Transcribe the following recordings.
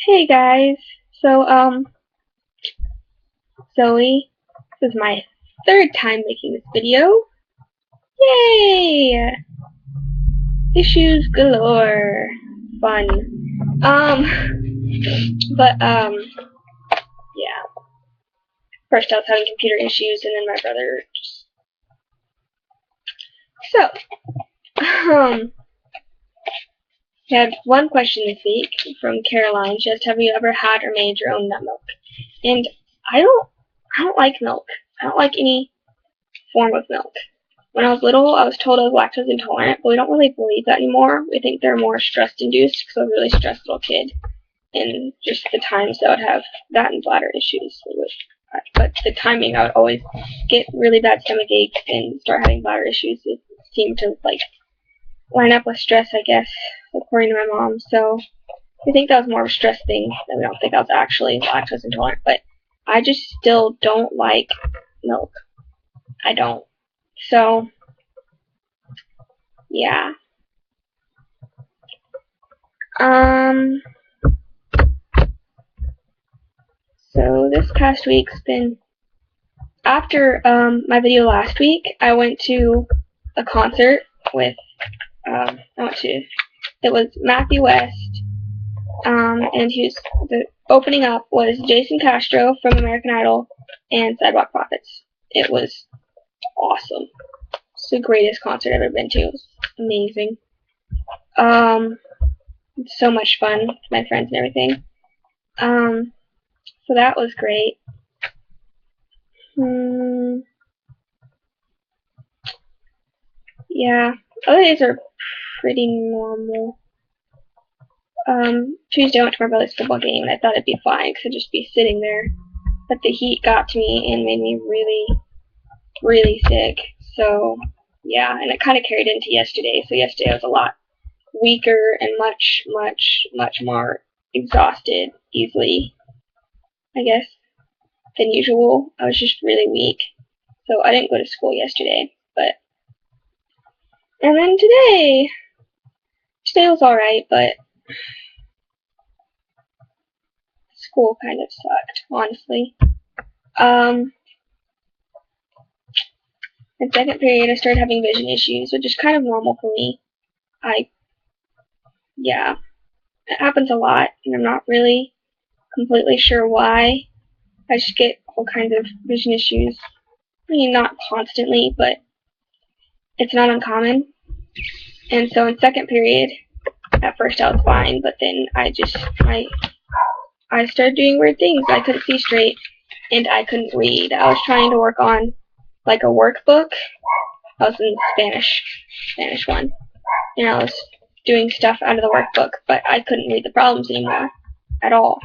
Hey guys, so Zoe, this is my third time making this video. Yay! Issues galore. Fun. Yeah. First I was having computer issues and then my brother just... So, we had one question this week from Caroline. She asked, have you ever had or made your own nut milk? And I don't like milk. I don't like any form of milk. When I was little, I was told I was lactose intolerant, but we don't really believe that anymore. We think they're more stress-induced because I was a really stressed little kid. And just the times I would have that and bladder issues. But the timing, I would always get really bad stomach aches and start having bladder issues. It seemed to, line up with stress, I guess, according to my mom. So we think that was more of a stress thing, and we don't think I was actually lactose intolerant. But I just still don't like milk. I don't. So, yeah. So this past week's been, after my video last week, I went to a concert with, it was Matthew West, and the opening up was Jason Castro from American Idol and Sidewalk Prophets. It was awesome. It's the greatest concert I've ever been to. It was amazing. So much fun with my friends and everything. So that was great. Yeah, other days are pretty normal. Tuesday I went to my brother's football game and I thought it'd be fine because I'd just be sitting there. But the heat got to me and made me really, really sick. So, yeah, and it kind of carried into yesterday. So yesterday I was a lot weaker and much, much, much more exhausted easily, I guess, than usual. I was just really weak. So I didn't go to school yesterday. And then today was alright, but school kind of sucked, honestly. In second period, I started having vision issues, which is kind of normal for me. Yeah, it happens a lot, and I'm not really completely sure why. I just get all kinds of vision issues. I mean, not constantly, but it's not uncommon. And so in second period, at first I was fine, but then I started doing weird things. I couldn't see straight, and I couldn't read. I was trying to work on, a workbook. I was in Spanish one, and I was doing stuff out of the workbook, but I couldn't read the problems anymore, at all.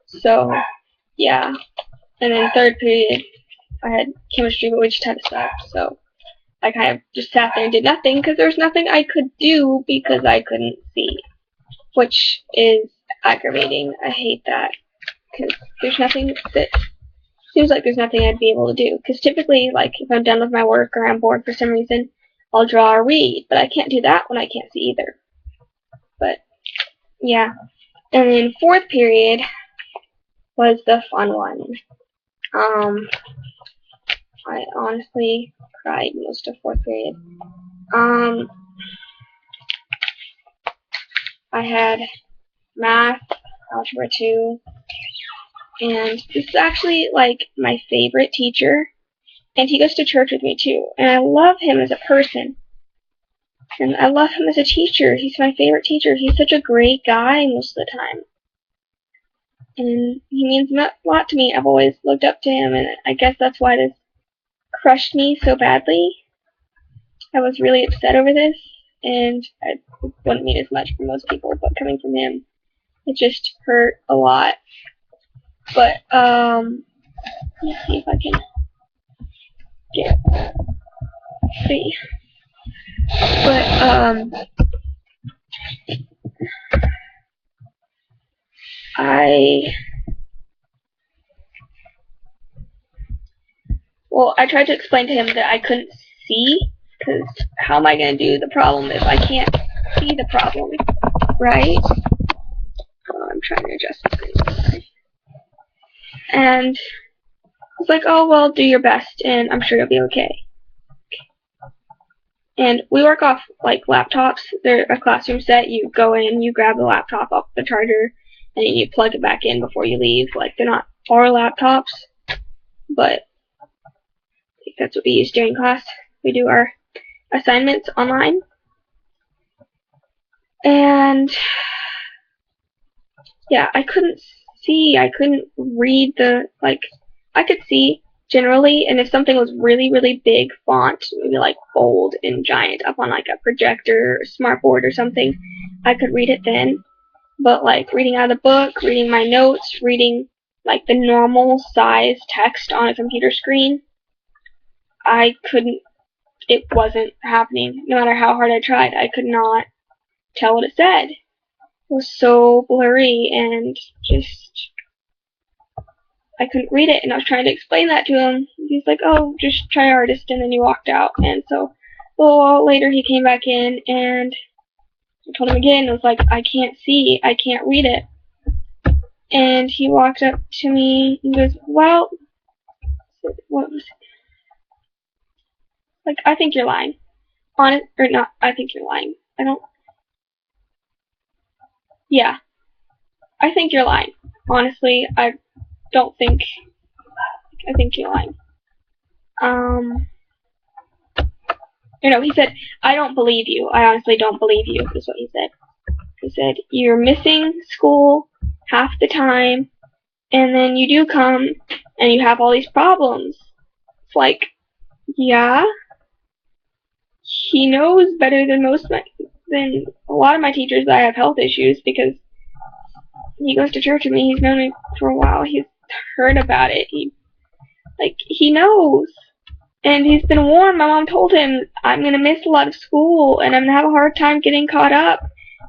So, yeah. And then third period, I had chemistry, but we just had to stop, so I kind of just sat there and did nothing, because there was nothing I could do because I couldn't see, which is aggravating. I hate that, because there's nothing that seems like there's nothing I'd be able to do, because typically, if I'm done with my work or I'm bored for some reason, I'll draw or read, but I can't do that when I can't see either. But, yeah. And then fourth period was the fun one. I honestly cried most of fourth period. I had math, algebra 2, and this is actually, my favorite teacher, and he goes to church with me, too, and I love him as a person, and I love him as a teacher. He's my favorite teacher. He's such a great guy most of the time, and he means a lot to me. I've always looked up to him, and I guess that's why this crushed me so badly. I was really upset over this, and I wouldn't mean as much for most people, but coming from him, it just hurt a lot. But, let's see if I can see. But, I tried to explain to him that I couldn't see, because how am I going to do the problem if I can't see the problem, right? I'm trying to adjust And I was like, oh, well, do your best, and I'm sure you'll be okay. And we work off, like, laptops. They're a classroom set. You go in, you grab the laptop off the charger, and you plug it back in before you leave. Like, they're not our laptops, but that's what we use during class. We do our assignments online. And yeah, I couldn't read I could see generally, and if something was really, really big font, maybe like bold and giant up on like a projector or smartboard or something, I could read it then. But like reading out of the book, reading my notes, reading like the normal size text on a computer screen, I couldn't, it wasn't happening. No matter how hard I tried, I could not tell what it said. It was so blurry and just, I couldn't read it, and I was trying to explain that to him. He's like, oh, just try artist, and then he walked out. And so a little while later he came back in, and I told him again, I was like, I can't see, I can't read it. And he walked up to me and goes, well, what was it? Like, I think you're lying. Honest, or not, I think you're lying. Yeah, I think you're lying. Honestly, I think you're lying. He said, I don't believe you. I honestly don't believe you, is what he said. He said, you're missing school half the time, and then you do come, and you have all these problems. It's like, yeah, he knows better than than a lot of my teachers that I have health issues, because he goes to church with me. He's known me for a while. He's heard about it. He knows. And he's been warned. My mom told him, I'm going to miss a lot of school, and I'm going to have a hard time getting caught up.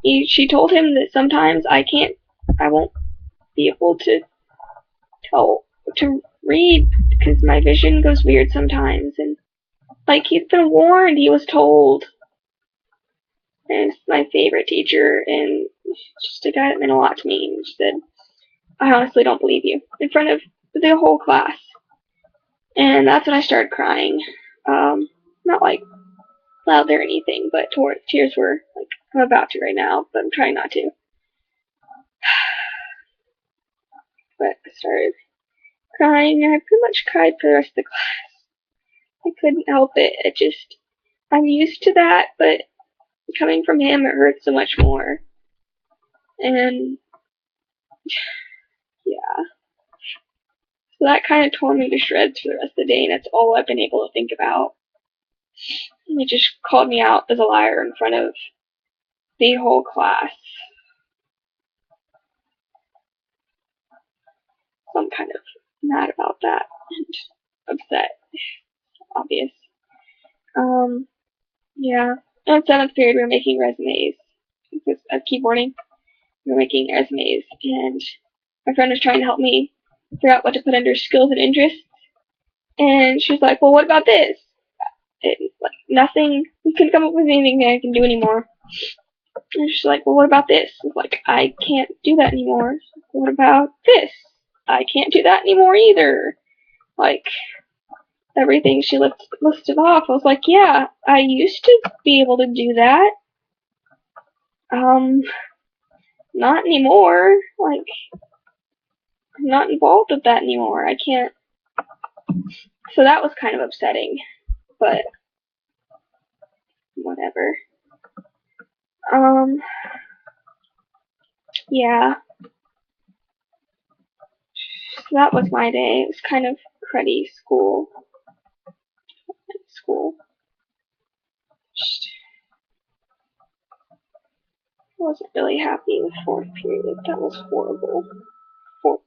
She told him that sometimes I won't be able to read because my vision goes weird sometimes. And, he's been warned. He was told. And it's my favorite teacher, and just a guy that meant a lot to me. And she said, I honestly don't believe you, in front of the whole class. And that's when I started crying. Not loud or anything, but tears were I'm about to right now, but I'm trying not to. But I started crying, and I pretty much cried for the rest of the class. I couldn't help it. I'm used to that, but coming from him, it hurts so much more. And yeah. So that kind of tore me to shreds for the rest of the day, and that's all I've been able to think about. And he just called me out as a liar in front of the whole class. So I'm kind of mad about that and upset. Obvious. Yeah. In 7th period, we were making resumes. Because of keyboarding, we were making resumes, and my friend was trying to help me figure out what to put under skills and interests. And she was like, well, what about this? And, nothing, we couldn't come up with anything I can do anymore. And she's like, well, what about this? I was like, I can't do that anymore. What about this? I can't do that anymore either. Everything she listed off, I was like, yeah, I used to be able to do that. Not anymore. I'm not involved with that anymore. I can't. So that was kind of upsetting, but whatever. Yeah. So that was my day. It was kind of cruddy school. I wasn't really happy with 4th period. That was horrible.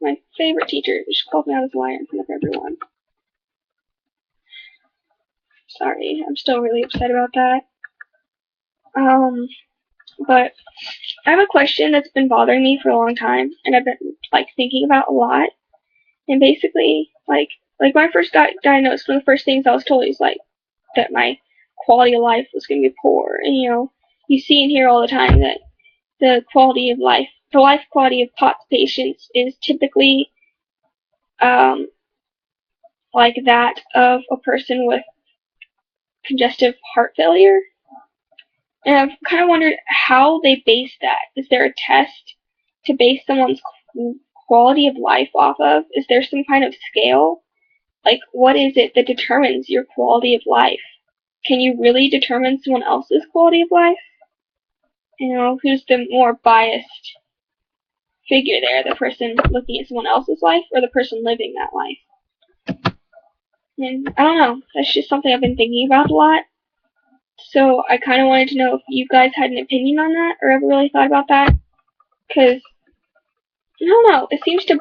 My favorite teacher just called me out as a liar in front of everyone. Sorry, I'm still really upset about that. But I have a question that's been bothering me for a long time, and I've been thinking about a lot. And basically, when I first got diagnosed, one of the first things I was told is that my quality of life was going to be poor. And you see and hear all the time that the life quality of POTS patients is typically like that of a person with congestive heart failure. And I've kind of wondered how they base that. Is there a test to base someone's quality of life off of? Is there some kind of scale? Like, what is it that determines your quality of life? Can you really determine someone else's quality of life? Who's the more biased figure there? The person looking at someone else's life or the person living that life? And I don't know. That's just something I've been thinking about a lot. So I kind of wanted to know if you guys had an opinion on that or ever really thought about that. Because, I don't know, it seems to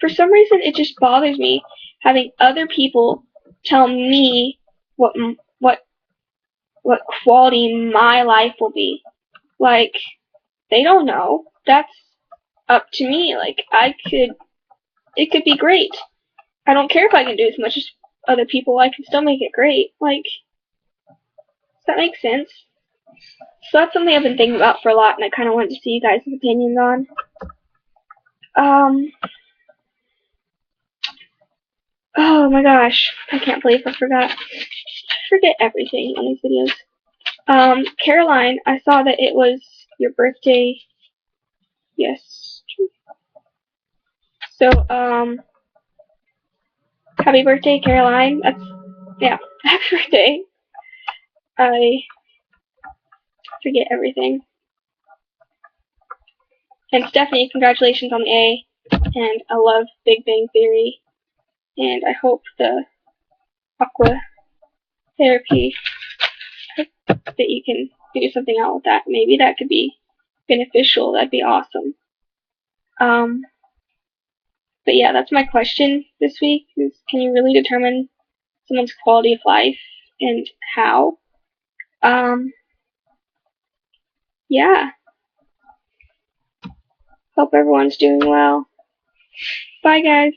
for some reason it just bothers me having other people tell me what quality my life will be. Like, they don't know. That's up to me. Like, it could be great. I don't care if I can do as much as other people, I can still make it great. Like, does that make sense? So that's something I've been thinking about for a lot, and I kind of wanted to see you guys' opinions on. Oh my gosh, I can't believe I forgot. I forget everything on these videos. Caroline, I saw that it was your birthday. Yes. So, happy birthday, Caroline. Yeah, happy birthday. I forget everything. And Stephanie, congratulations on the A. And I love Big Bang Theory. And I hope the aqua therapy, that you can do something out with that. Maybe that could be beneficial. That'd be awesome. But yeah, that's my question this week, is can you really determine someone's quality of life and how? Yeah. Hope everyone's doing well. Bye, guys.